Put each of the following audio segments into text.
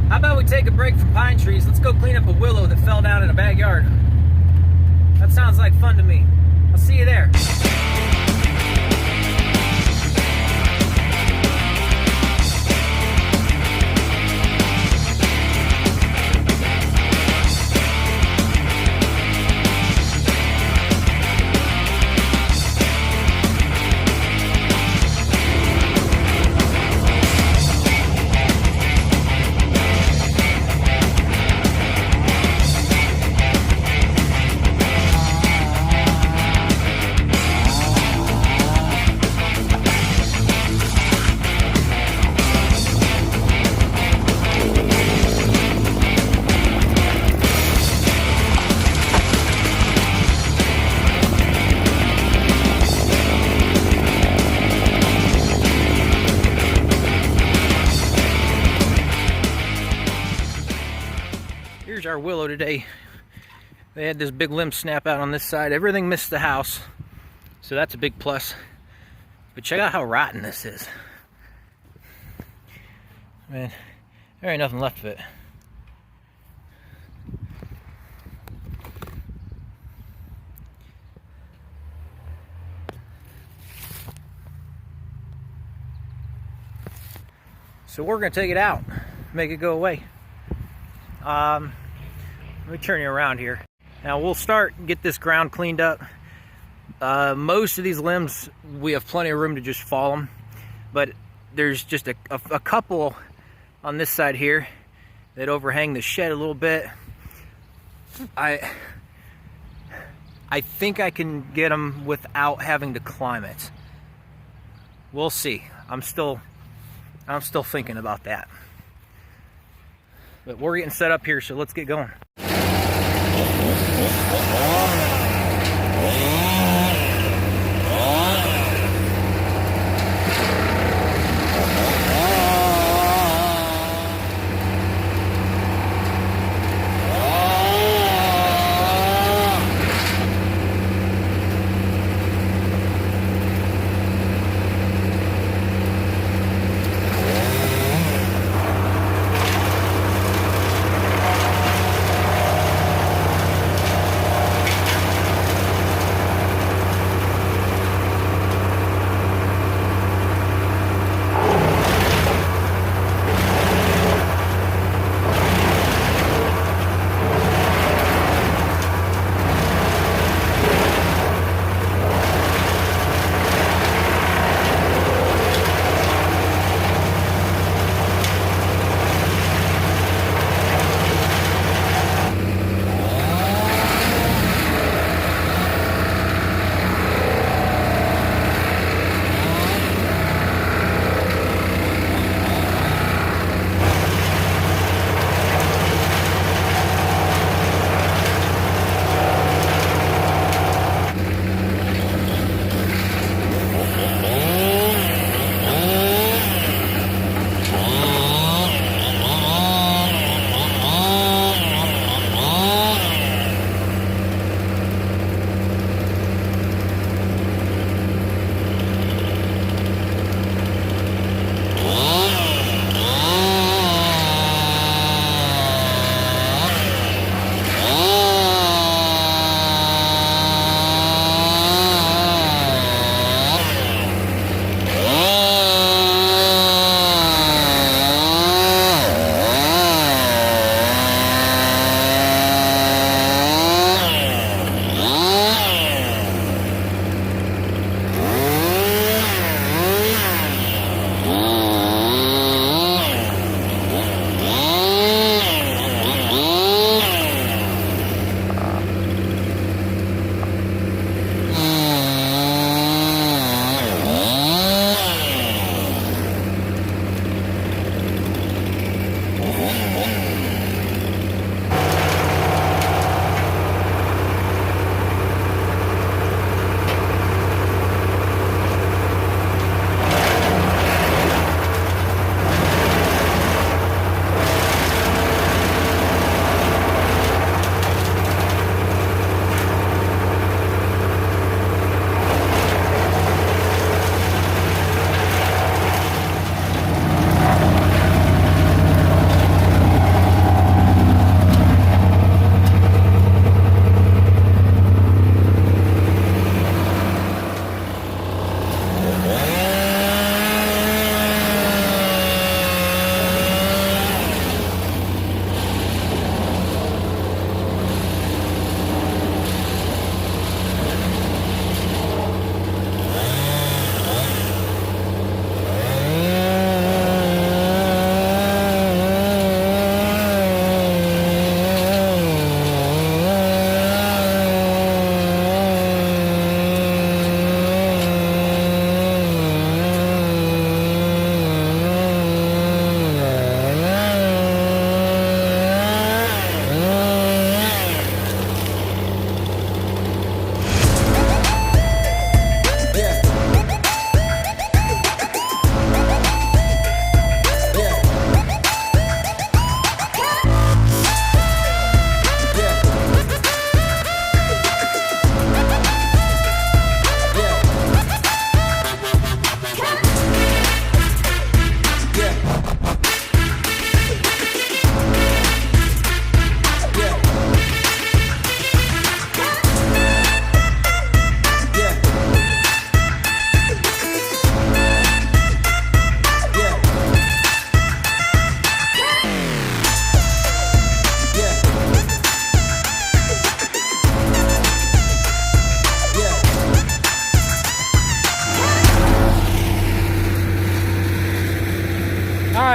How about we take a break from pine trees? Let's go clean up a willow that fell down in a backyard. That sounds like fun to me. I'll see you there. Here's our willow today. They had this big limb snap out on this side. Everything missed the house, so that's a big plus. But check out how rotten this is. Man, there ain't nothing left of it. So we're gonna take it out, make it go away. Let me turn you around here. Now we'll start and get this ground cleaned up. Most of these limbs, we have plenty of room to just fall them, but there's just a couple on this side here that overhang the shed a little bit. I think I can get them without having to climb it. We'll see. I'm still thinking about that. But we're getting set up here, so let's get going.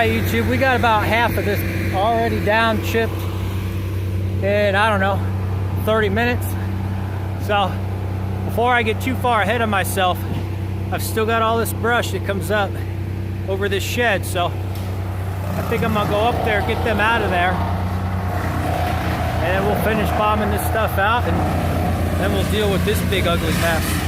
right, YouTube, we got about half of this already down, chipped in, I don't know, 30 minutes. So before I get too far ahead of myself, I've still got all this brush that comes up over this shed. So I think I'm gonna go up there, get them out of there, and then we'll finish bombing this stuff out, and then we'll deal with this big ugly mess.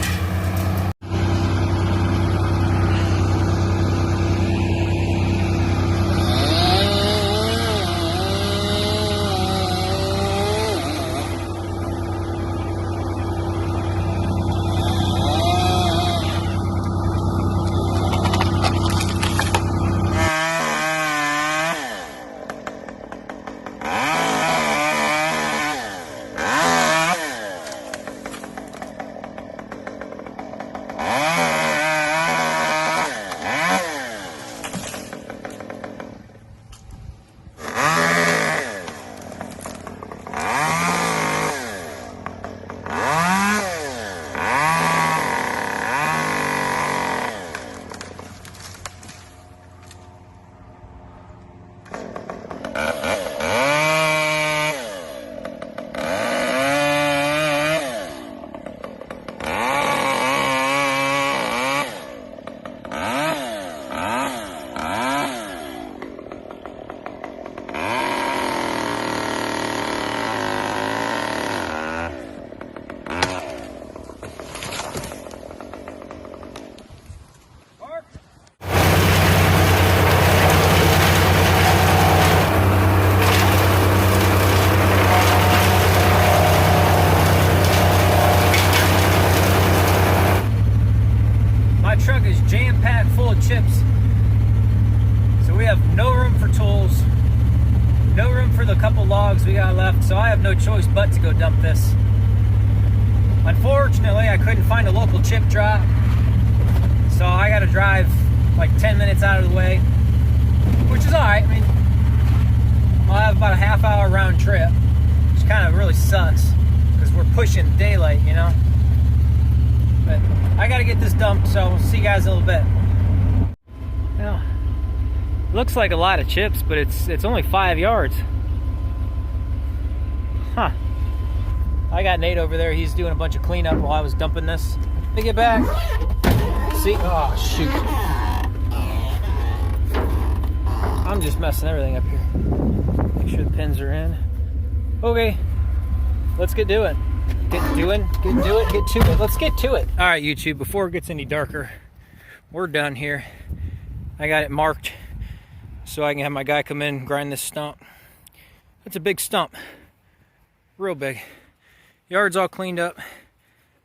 Truck is jam-packed full of chips, so we have no room for tools, no room for the couple logs we got left, so I have no choice but to go dump this. Unfortunately, I couldn't find a local chip drop, so I got to drive like 10 minutes out of the way, which is alright. I mean, I'll have about a half-hour round trip, which kind of really sucks because we're pushing daylight, you know. But I gotta get this dumped, so we'll see you guys in a little bit. Now, looks like a lot of chips, but it's only 5 yards. Huh. I got Nate over there. He's doing a bunch of cleanup while I was dumping this. Let me get back. See? Oh, shoot. I'm just messing everything up here. Make sure the pins are in. Okay. Let's get to it. Get to it. Let's get to it. All right, YouTube, before it gets any darker, we're done here. I got it marked so I can have my guy come in and grind this stump. It's a big stump, real big. Yard's all cleaned up.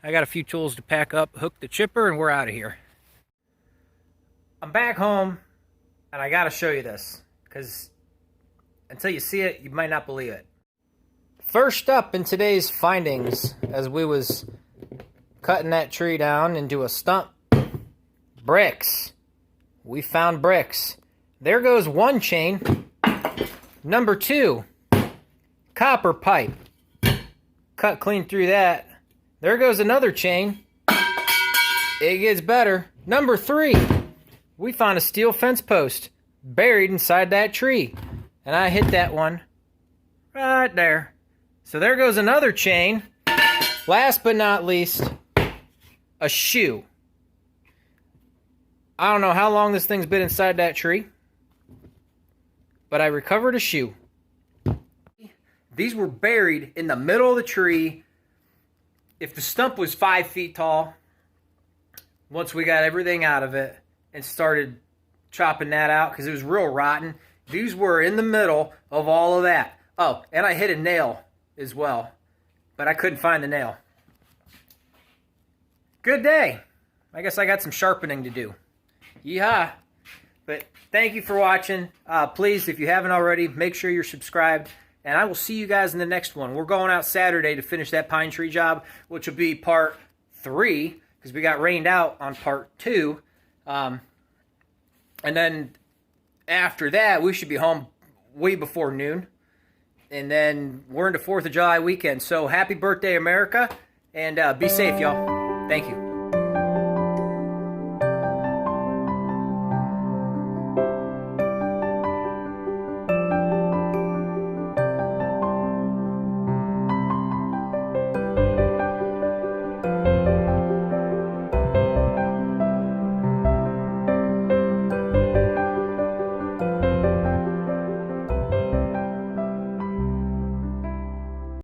I got a few tools to pack up, hook the chipper, and we're out of here. I'm back home, and I gotta show you this, because until you see it, you might not believe it. First up in today's findings, as we was cutting that tree down into a stump, bricks. We found bricks. There goes one chain. Number 2, copper pipe. Cut clean through that. There goes another chain. It gets better. Number 3, we found a steel fence post buried inside that tree. And I hit that one right there. So there goes another chain. Last but not least, a shoe. I don't know how long this thing's been inside that tree, but I recovered a shoe. These were buried in the middle of the tree. If the stump was 5 feet tall, once we got everything out of it and started chopping that out, because it was real rotten, these were in the middle of all of that. Oh, and I hit a nail as well, but I couldn't find the nail. Good day. I guess I got some sharpening to do. Yeehaw. But thank you for watching. Please, if you haven't already, make sure you're subscribed, and I will see you guys in the next one. We're going out Saturday to finish that pine tree job, which will be part 3, because we got rained out on part 2. And then after that, we should be home way before noon. And then we're into 4th of July weekend. So happy birthday, America. And be safe, y'all. Thank you.